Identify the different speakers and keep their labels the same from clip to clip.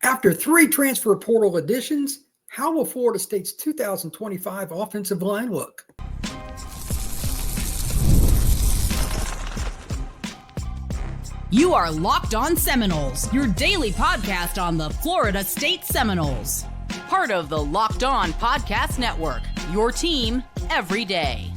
Speaker 1: After 3 transfer portal additions, how will Florida State's 2025 offensive line look?
Speaker 2: You are Locked On Seminoles, your daily podcast on the Florida State Seminoles. Part of the Locked On Podcast Network, your team every day.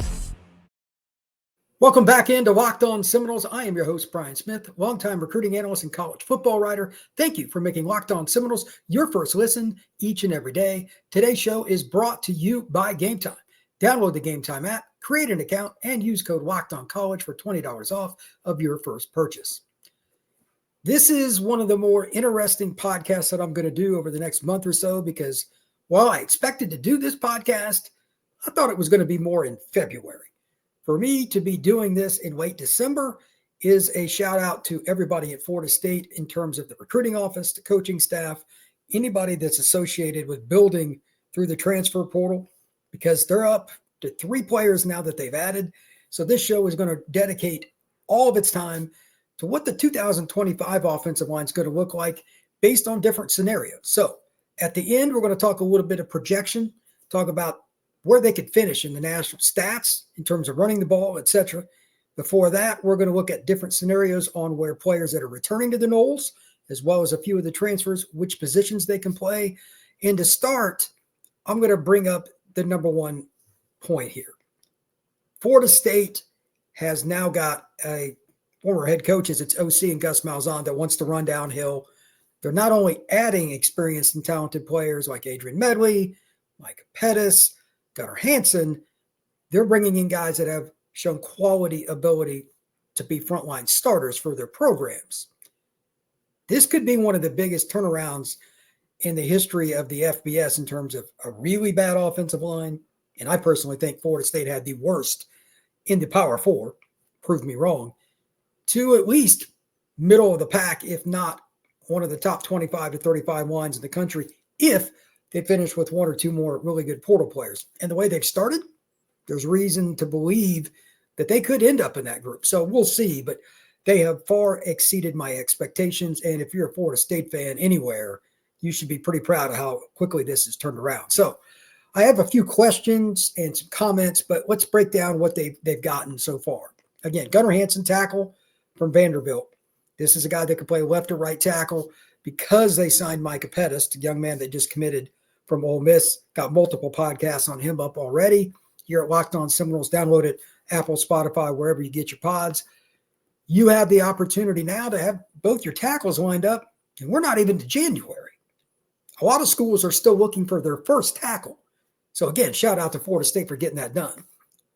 Speaker 1: Welcome back into Locked On Seminoles. I am your host, Brian Smith, longtime recruiting analyst and college football writer. Thank you for making Locked On Seminoles your first listen each and every day. Today's show is brought to you by Gametime. Download the Gametime app, create an account, and use code LOCKEDONCollege for $20 off of your first purchase. This is one of the more interesting podcasts that I'm going to do over the next month or so because while I expected to do this podcast, I thought it was going to be more in February. For me to be doing this in late December is a shout out to everybody at Florida State in terms of the recruiting office, the coaching staff, anybody that's associated with building through the transfer portal, because they're up to 3 players now that they've added. So this show is going to dedicate all of its time to what the 2025 offensive line is going to look like based on different scenarios. So at the end, we're going to talk a little bit of projection, talk about where they could finish in the national stats in terms of running the ball, etc. Before that, we're going to look at different scenarios on where players that are returning to the Noles, as well as a few of the transfers, which positions they can play. And to start, I'm going to bring up the number one point here. Florida State has now got a former head coach as its OC and Gus Malzahn that wants to run downhill. They're not only adding experienced and talented players like Adrian Medley, Micah Pettus, Gunnar Hansen, they're bringing in guys that have shown quality ability to be frontline starters for their programs. This could be one of the biggest turnarounds in the history of the FBS in terms of a really bad offensive line. And I personally think Florida State had the worst in the Power Four, prove me wrong, to at least middle of the pack, if not one of the top 25 to 35 lines in the country, if they finish with 1 or 2 more really good portal players. And the way they've started, there's reason to believe that they could end up in that group. So we'll see, but they have far exceeded my expectations. And if you're a Florida State fan anywhere, you should be pretty proud of how quickly this has turned around. So I have a few questions and some comments, but let's break down what they've gotten so far. Again, Gunnar Hansen, tackle from Vanderbilt. This is a guy that can play left or right tackle because they signed Micah Pettus, the young man that just committed from Ole Miss. Got multiple podcasts on him up already. Here at Locked On Seminoles, download it, Apple, Spotify, wherever you get your pods. You have the opportunity now to have both your tackles lined up, and we're not even to January. A lot of schools are still looking for their first tackle. So again, shout out to Florida State for getting that done.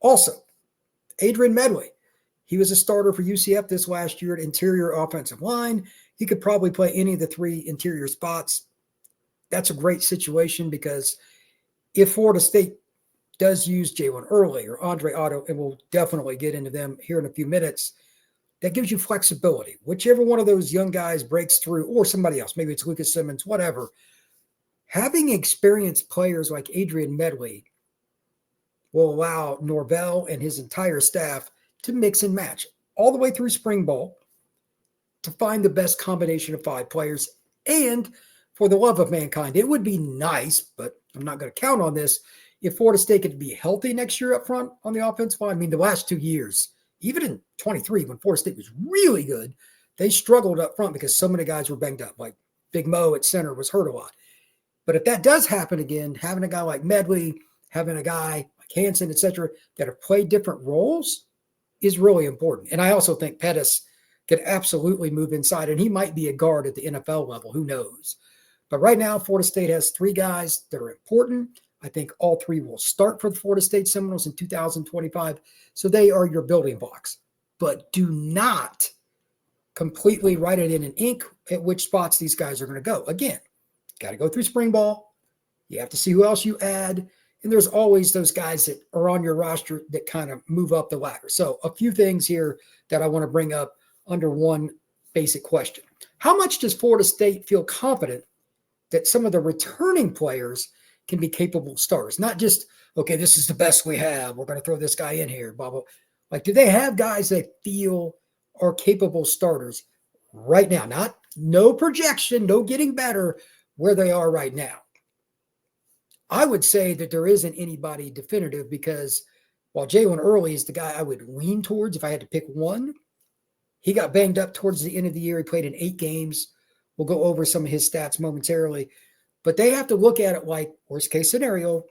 Speaker 1: Also, Adrian Medley. He was a starter for UCF this last year at interior offensive line. He could probably play any of the 3 interior spots. That's a great situation because if Florida State does use Jaylen early or Otto, and we'll definitely get into them here in a few minutes, that gives you flexibility. Whichever one of those young guys breaks through, or somebody else, maybe it's Lucas Simmons, whatever, having experienced players like Adrian Medley will allow Norvell and his entire staff to mix and match all the way through spring ball to find the best combination of 5 players. And for the love of mankind, it would be nice, but I'm not going to count on this, if Florida State could be healthy next year up front on the offensive line. I mean, the last 2 years, even in 23, when Florida State was really good, they struggled up front because so many guys were banged up. Like Big Mo at center was hurt a lot. But if that does happen again, having a guy like Medley, having a guy like Hansen, et cetera, that have played different roles is really important. And I also think Pettus could absolutely move inside, and he might be a guard at the NFL level. Who knows? But right now, Florida State has 3 guys that are important. I think all 3 will start for the Florida State Seminoles in 2025. So they are your building blocks. But do not completely write it in ink at which spots these guys are going to go. Again, got to go through spring ball. You have to see who else you add. And there's always those guys that are on your roster that kind of move up the ladder. So a few things here that I want to bring up under one basic question. How much does Florida State feel confident that some of the returning players can be capable starters? Not just, okay, this is the best we have, we're going to throw this guy in here, blah, blah. Like, do they have guys that feel are capable starters right now? No projection, no getting better, where they are right now. I would say that there isn't anybody definitive because while Jaylen Early is the guy I would lean towards if I had to pick one, he got banged up towards the end of the year. He played in 8 games. We'll go over some of his stats momentarily. But they have to look at it like, worst case scenario,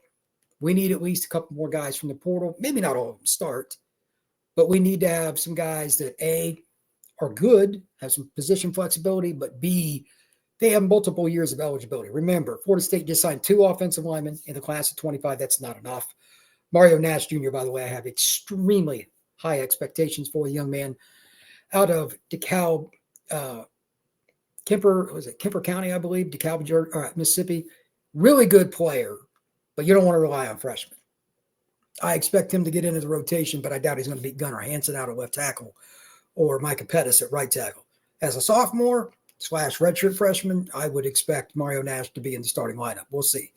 Speaker 1: we need at least a couple more guys from the portal. Maybe not all of them start, but we need to have some guys that, A, are good, have some position flexibility, but B, they have multiple years of eligibility. Remember, Florida State just signed 2 offensive linemen in the class of 25. That's not enough. Mario Nash Jr., by the way, I have extremely high expectations for a young man out of DeKalb, Kemper County, I believe, DeKalb, Mississippi. Really good player, but you don't want to rely on freshmen. I expect him to get into the rotation, but I doubt he's going to beat Gunnar Hansen out at left tackle or Micah Pettus at right tackle. As a sophomore / redshirt freshman, I would expect Mario Nash to be in the starting lineup. We'll see.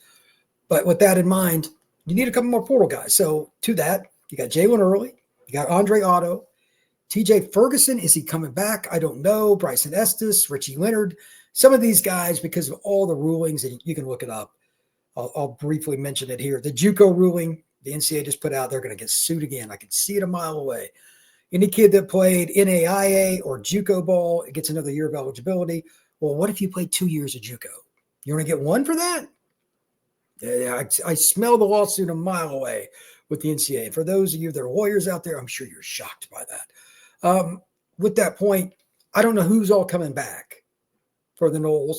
Speaker 1: But with that in mind, you need a couple more portal guys. So to that, you got Jaylen Early, you got Andre Otto, TJ Ferguson. Is he coming back? I don't know. Bryson Estes, Richie Leonard, some of these guys, because of all the rulings, and you can look it up. I'll briefly mention it here. The JUCO ruling, the NCAA just put out, they're going to get sued again. I can see it a mile away. Any kid that played NAIA or JUCO ball, it gets another year of eligibility. Well, what if you played 2 years of JUCO? You want to get one for that? Yeah, I smell the lawsuit a mile away with the NCAA. For those of you that are lawyers out there, I'm sure you're shocked by that. With that point, I don't know who's all coming back for the Noles.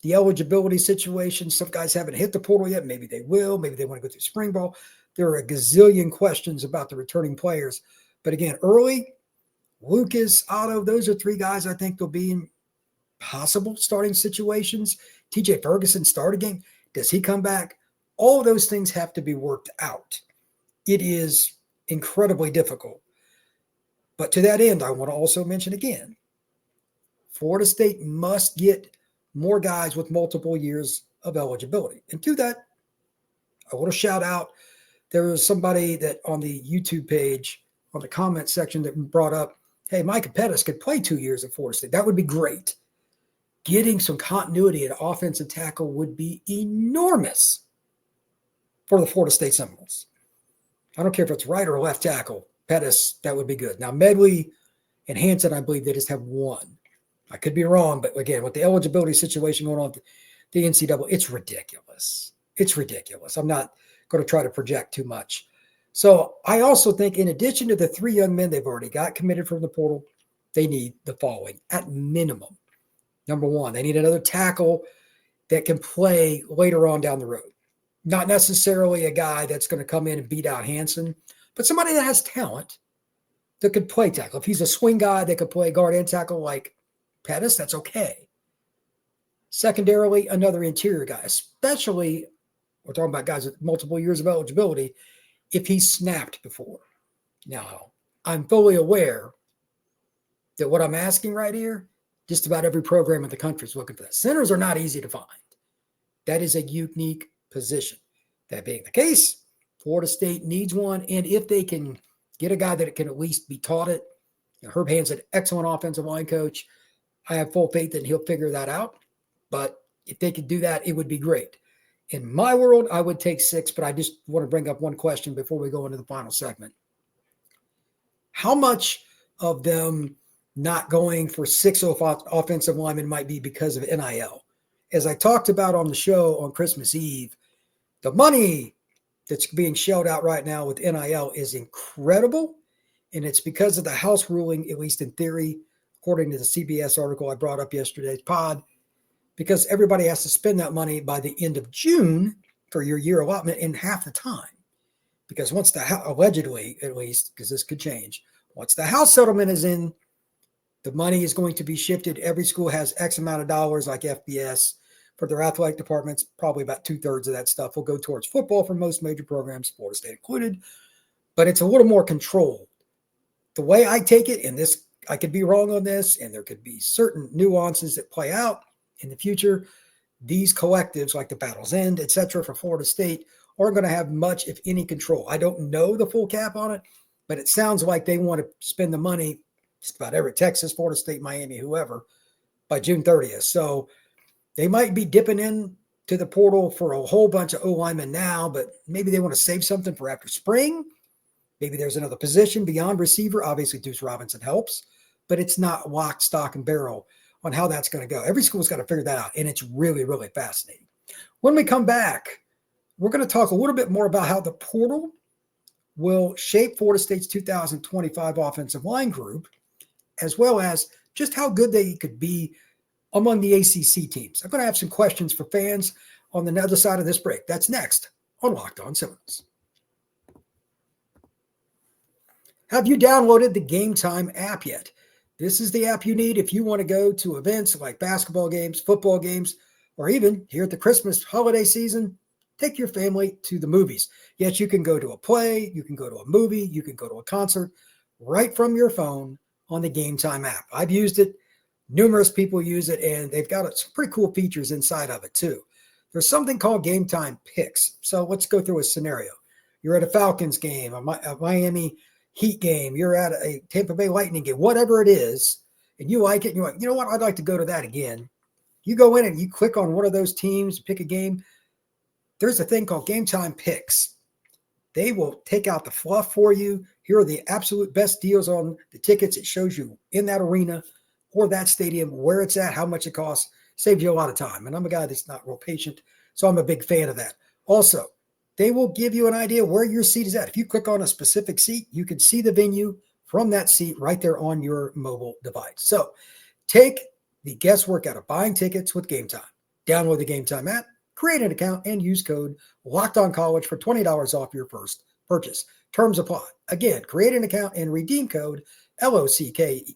Speaker 1: The eligibility situation, some guys haven't hit the portal yet. Maybe they will. Maybe they want to go through spring ball. There are a gazillion questions about the returning players. But again, Early, Lucas, Otto, those are 3 guys I think they'll be in possible starting situations. TJ Ferguson start a game. Does he come back? All of those things have to be worked out. It is incredibly difficult. But to that end, I want to also mention again, Florida State must get more guys with multiple years of eligibility. And to that, I want to shout out, there was somebody that on the YouTube page, on the comment section that brought up, hey, Micah Pettus could play 2 years at Florida State. That would be great. Getting some continuity at offensive tackle would be enormous for the Florida State Seminoles. I don't care if it's right or left tackle. Pettus, that would be good. Now, Medley and Hansen, I believe they just have 1. I could be wrong, but again, with the eligibility situation going on, the NCAA, it's ridiculous. It's ridiculous. I'm not going to try to project too much. So I also think in addition to the 3 young men they've already got committed from the portal, they need the following at minimum. Number 1, they need another tackle that can play later on down the road. Not necessarily a guy that's going to come in and beat out Hansen, but somebody that has talent that could play tackle. If he's a swing guy that could play guard and tackle like Pettus, that's okay. Secondarily, another interior guy, especially we're talking about guys with multiple years of eligibility, if he's snapped before. Now, I'm fully aware that what I'm asking right here, just about every program in the country is looking for that. Centers are not easy to find. That is a unique position. That being the case, Florida State needs one, and if they can get a guy that can at least be taught it, Herb Hansen, excellent offensive line coach. I have full faith that he'll figure that out. But if they could do that, it would be great. In my world, I would take 6, but I just want to bring up one question before we go into the final segment. How much of them not going for 6 offensive linemen might be because of NIL? As I talked about on the show on Christmas Eve, the money that's being shelled out right now with NIL is incredible, and it's because of the House ruling, at least in theory, according to the CBS article I brought up yesterday's pod, because everybody has to spend that money by the end of June for your year allotment in half the time. Because once allegedly, at least, because this could change, once the House settlement is in, the money is going to be shifted. Every school has X amount of dollars, like FBS, for their athletic departments. Probably about 2/3 of that stuff will go towards football for most major programs, Florida State included. But it's a little more controlled. The way I take it, and this, I could be wrong on this, and there could be certain nuances that play out in the future, these collectives like the Battle's End, et cetera, for Florida State aren't going to have much, if any, control. I don't know the full cap on it, but it sounds like they want to spend the money, just about every Texas, Florida State, Miami, whoever, by June 30th. So They might be dipping in to the portal for a whole bunch of O-linemen now, but maybe they want to save something for after spring. Maybe there's another position beyond receiver. Obviously, Deuce Robinson helps, but it's not lock, stock, and barrel on how that's going to go. Every school's got to figure that out, and it's really, really fascinating. When we come back, we're going to talk a little bit more about how the portal will shape Florida State's 2025 offensive line group, as well as just how good they could be among the ACC teams. I'm going to have some questions for fans on the other side of this break. That's next on Locked On Seminoles. Have you downloaded the Gametime app yet? This is the app you need if you want to go to events like basketball games, football games, or even here at the Christmas holiday season, take your family to the movies. Yes, you can go to a play, you can go to a movie, you can go to a concert right from your phone on the Gametime app. I've used it. Numerous people use it, and they've got some pretty cool features inside of it too. There's something called Gametime Picks. So let's go through a scenario. You're at a Falcons game, a Miami Heat game, you're at a Tampa Bay Lightning game, whatever it is, and you like it, and you're like, you know what, I'd like to go to that again. You go in and you click on one of those teams, pick a game. There's a thing called Gametime Picks. They will take out the fluff for you. Here are the absolute best deals on the tickets. It shows you in that arena or that stadium where it's at, how much it costs. Saves you a lot of time. And I'm a guy that's not real patient, so I'm a big fan of that. Also, they will give you an idea where your seat is at. If you click on a specific seat, you can see the venue from that seat right there on your mobile device. So take the guesswork out of buying tickets with Gametime. Download the Gametime app, create an account, and use code LOCKEDONCollege for $20 off your first purchase. Terms apply. Again, create an account and redeem code LOCKEDONCOLLEGE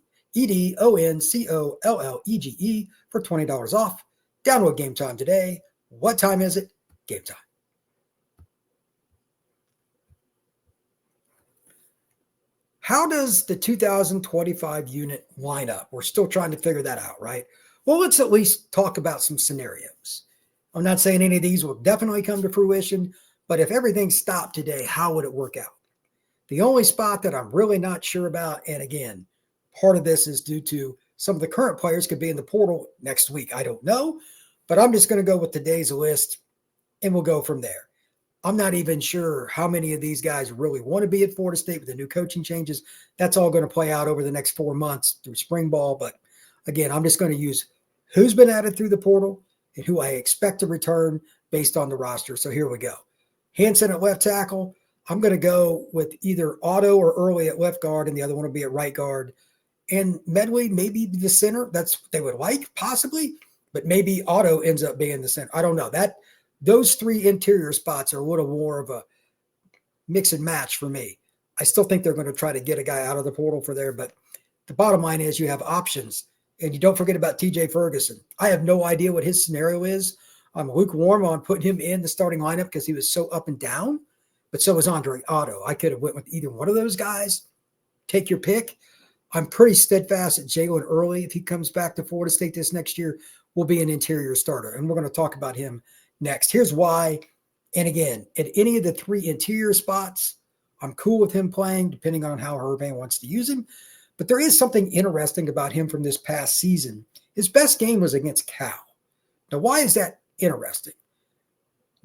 Speaker 1: for $20 off. Download Gametime today. What time is it? Gametime. How does the 2025 unit line up? We're still trying to figure that out, right? Well, let's at least talk about some scenarios. I'm not saying any of these will definitely come to fruition, but if everything stopped today, how would it work out? The only spot that I'm really not sure about, and again, part of this is due to some of the current players could be in the portal next week. I don't know, but I'm just going to go with today's list, and we'll go from there. I'm not even sure how many of these guys really want to be at Florida State with the new coaching changes. That's all going to play out over the next 4 months through spring ball. But again, I'm just going to use who's been added through the portal and who I expect to return based on the roster. So here we go. Hansen at left tackle. I'm going to go with either Otto or Early at left guard, and the other one will be at right guard. And Medley, maybe the center. That's what they would like, possibly. But maybe Otto ends up being the center. I don't know. Those three interior spots are a little more of a mix and match for me. I still think they're going to try to get a guy out of the portal for there, but the bottom line is you have options, and you don't forget about TJ Ferguson. I have no idea what his scenario is. I'm lukewarm on putting him in the starting lineup because he was so up and down, but so was Andre Otto. I could have went with either one of those guys. Take your pick. I'm pretty steadfast at Jaylen Early. If he comes back to Florida State this next year, will be an interior starter, and we're going to talk about him next. Here's why. And again, at any of the three interior spots, I'm cool with him playing, depending on how Herban wants to use him. But there is something interesting about him from this past season. His best game was against Cal. Now, why is that interesting?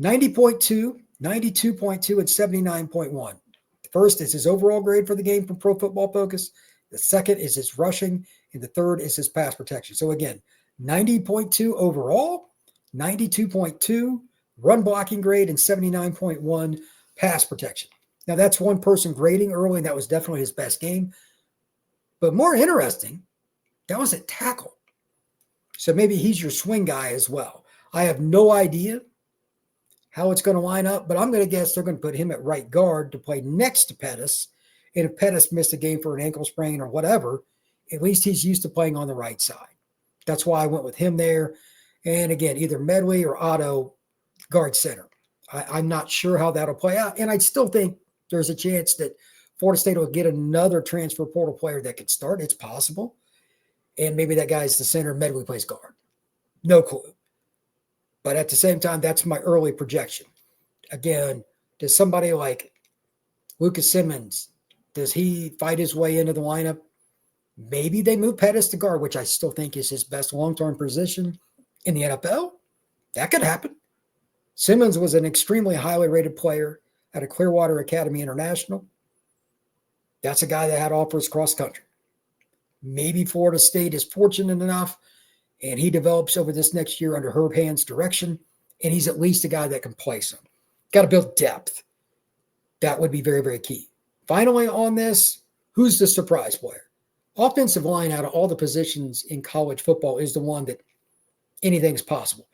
Speaker 1: 90.2, 92.2, and 79.1. The first is his overall grade for the game from Pro Football Focus. The second is his rushing, and the third is his pass protection. So again, 90.2 overall, 92.2 run blocking grade, and 79.1 pass protection. Now, that's one person grading Early, and that was definitely his best game. But more interesting, that was at tackle. So maybe he's your swing guy as well. I have no idea how it's going to line up, but I'm going to guess they're going to put him at right guard to play next to Pettus. And if Pettus missed a game for an ankle sprain or whatever, at least he's used to playing on the right side. That's why I went with him there. And again, either Medley or Otto, guard center. I'm not sure how that'll play out. And I still think there's a chance that Florida State will get another transfer portal player that could start. It's possible. And maybe that guy's the center, Medley plays guard. No clue. But at the same time, that's my early projection. Again, does somebody like Lucas Simmons, does he fight his way into the lineup? Maybe they move Pettus to guard, which I still think is his best long-term position. In the NFL, that could happen. Simmons was an extremely highly rated player at a Clearwater Academy International. That's a guy that had offers cross country. Maybe Florida State is fortunate enough and he develops over this next year under Herb Hand's direction, and he's at least a guy that can play some. Got to build depth. That would be very, very key. Finally on this, who's the surprise player? Offensive line out of all the positions in college football is the one that anything's possible.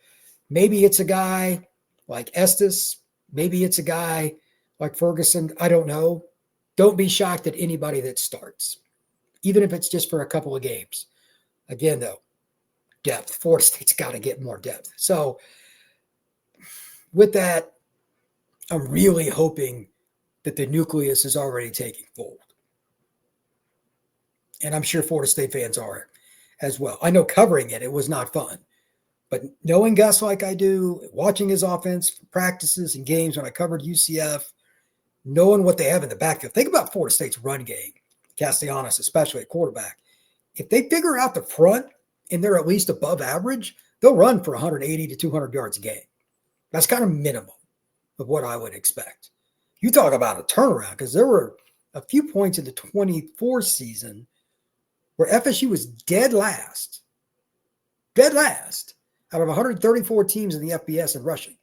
Speaker 1: Maybe it's a guy like Estes. Maybe it's a guy like Ferguson. I don't know. Don't be shocked at anybody that starts, even if it's just for a couple of games. Again, though, depth. Florida State's got to get more depth. So with that, I'm really hoping that the nucleus is already taking hold. And I'm sure Florida State fans are as well. I know covering it was not fun. But knowing Gus like I do, watching his offense, practices and games when I covered UCF, knowing what they have in the backfield. Think about Florida State's run game, Castellanos, especially at quarterback. If they figure out the front and they're at least above average, they'll run for 180 to 200 yards a game. That's kind of minimum of what I would expect. You talk about a turnaround, because there were a few points in the 24 season where FSU was dead last out of 134 teams in the FBS in rushing.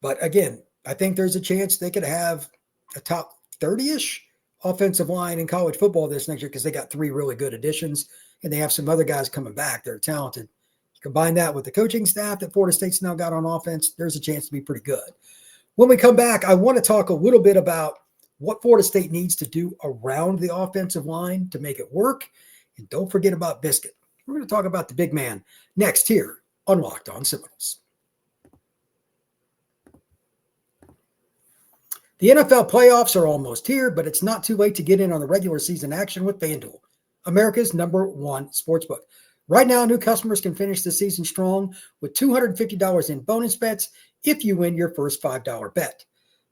Speaker 1: But again, I think there's a chance they could have a top 30-ish offensive line in college football this next year, because they got 3 really good additions and they have some other guys coming back. They're talented. Combine that with the coaching staff that Florida State's now got on offense, there's a chance to be pretty good. When we come back, I want to talk a little bit about what Florida State needs to do around the offensive line to make it work. And don't forget about Biscuit. We're going to talk about the big man next here on Locked On Seminoles. The NFL playoffs are almost here, but it's not too late to get in on the regular season action with FanDuel, America's #1 sportsbook. Right now, new customers can finish the season strong with $250 in bonus bets if you win your first $5 bet.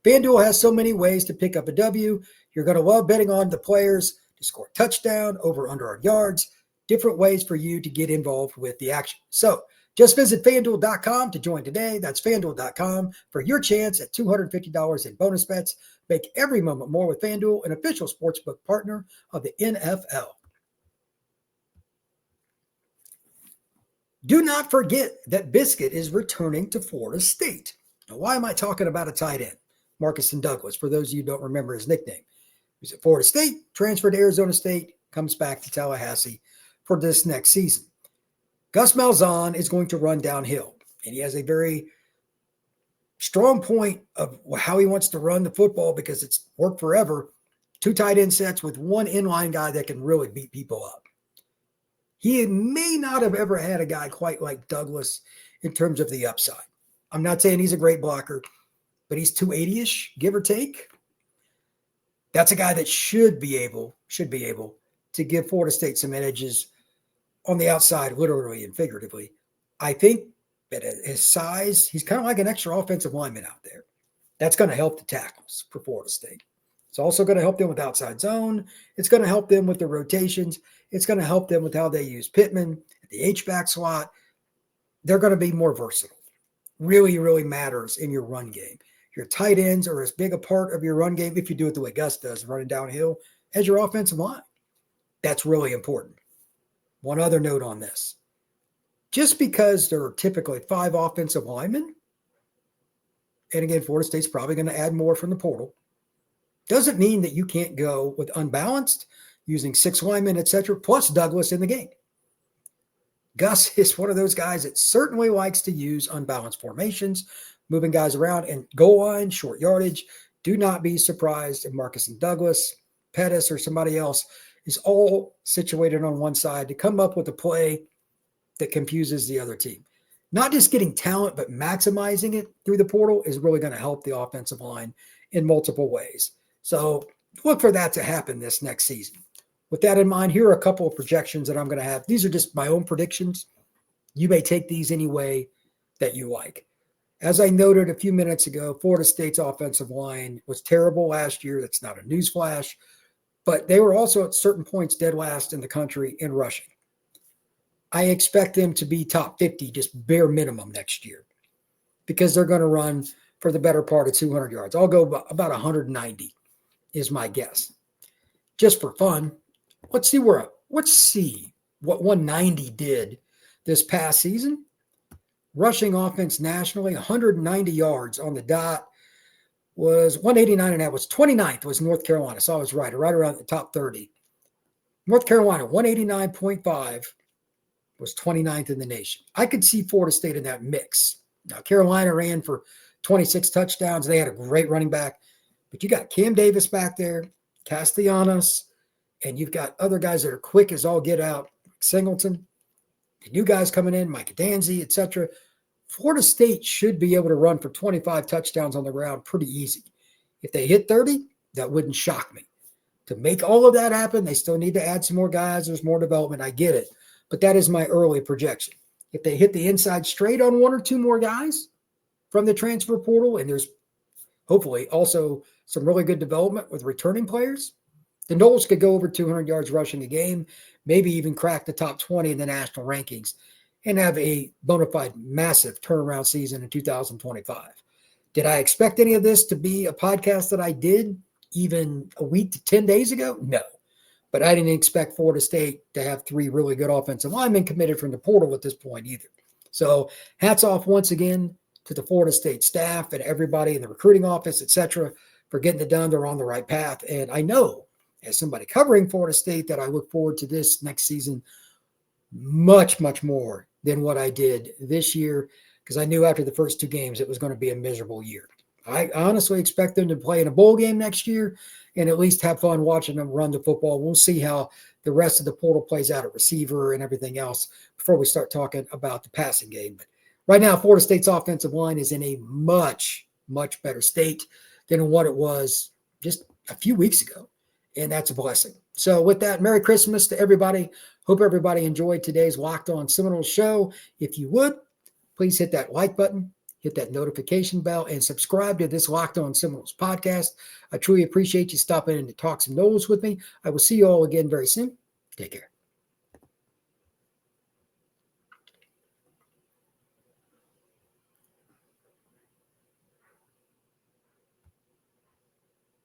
Speaker 1: FanDuel has so many ways to pick up a W. You're going to love betting on the players to score a touchdown, over under on yards, different ways for you to get involved with the action. So just visit FanDuel.com to join today. That's FanDuel.com for your chance at $250 in bonus bets. Make every moment more with FanDuel, an official sportsbook partner of the NFL. Do not forget that Biscuit is returning to Florida State. Now, why am I talking about a tight end? Marcus Douglas, for those of you who don't remember his nickname. He's at Florida State, transferred to Arizona State, comes back to Tallahassee for this next season. Gus Malzahn is going to run downhill, and he has a very strong point of how he wants to run the football, because it's worked forever. 2 tight end sets with 1 inline guy that can really beat people up. He may not have ever had a guy quite like Douglas in terms of the upside. I'm not saying he's a great blocker, but he's 280-ish, give or take. That's a guy that should be able to give Florida State some edges on the outside, literally and figuratively. I think that at his size, he's kind of like an extra offensive lineman out there. That's going to help the tackles for Florida State. It's also going to help them with outside zone. It's going to help them with the rotations. It's going to help them with how they use Pittman at the H-back slot. They're going to be more versatile. Really, really matters in your run game. Your tight ends are as big a part of your run game, if you do it the way Gus does, running downhill, as your offensive line. That's really important. One other note on this. Just because there are typically 5 offensive linemen, and again, Florida State's probably going to add more from the portal, doesn't mean that you can't go with unbalanced, using 6 linemen, etc., plus Douglas in the game. Gus is one of those guys that certainly likes to use unbalanced formations, moving guys around, and goal line, short yardage. Do not be surprised if Marcus Douglas, Pettus, or somebody else is all situated on one side to come up with a play that confuses the other team. Not just getting talent, but maximizing it through the portal is really going to help the offensive line in multiple ways. So look for that to happen this next season. With that in mind, here are a couple of projections that I'm going to have. These are just my own predictions. You may take these any way that you like. As I noted a few minutes ago, Florida State's offensive line was terrible last year. That's not a newsflash. But they were also at certain points dead last in the country in rushing. I expect them to be top 50, just bare minimum next year, because they're going to run for the better part of 200 yards. I'll go about 190 is my guess. Just for fun, let's see what 190 did this past season. Rushing offense nationally, 190 yards on the dot was 189, and that was 29th was North Carolina. So I was right around the top 30. North Carolina, 189.5 was 29th in the nation. I could see Florida State in that mix. Now, Carolina ran for 26 touchdowns. They had a great running back, but you got Cam Davis back there, Castellanos, and you've got other guys that are quick as all get out, Singleton, the new guys coming in, Micah Danzy, etc. Florida State should be able to run for 25 touchdowns on the ground pretty easy. If they hit 30, that wouldn't shock me. To make all of that happen, they still need to add some more guys. There's more development. I get it. But that is my early projection. If they hit the inside straight on one or two more guys from the transfer portal, and there's hopefully also some really good development with returning players, the Noles could go over 200 yards rushing a game, maybe even crack the top 20 in the national rankings, and have a bona fide massive turnaround season in 2025. Did I expect any of this to be a podcast that I did even a week to 10 days ago? No. But I didn't expect Florida State to have three really good offensive linemen committed from the portal at this point either. So hats off once again to the Florida State staff and everybody in the recruiting office, etc., for getting it done. They're on the right path. And I know, as somebody covering Florida State, that I look forward to this next season much, much more than what I did this year, because I knew after the first two games it was going to be a miserable year. I honestly expect them to play in a bowl game next year and at least have fun watching them run the football. We'll see how the rest of the portal plays out at receiver and everything else before we start talking about the passing game. But right now, Florida State's offensive line is in a much, much better state than what it was just a few weeks ago, and that's a blessing. So with that, Merry Christmas to everybody. Hope everybody enjoyed today's Locked On Seminoles show. If you would, please hit that like button, hit that notification bell, and subscribe to this Locked On Seminoles podcast. I truly appreciate you stopping in to talk some Noles with me. I will see you all again very soon. Take care.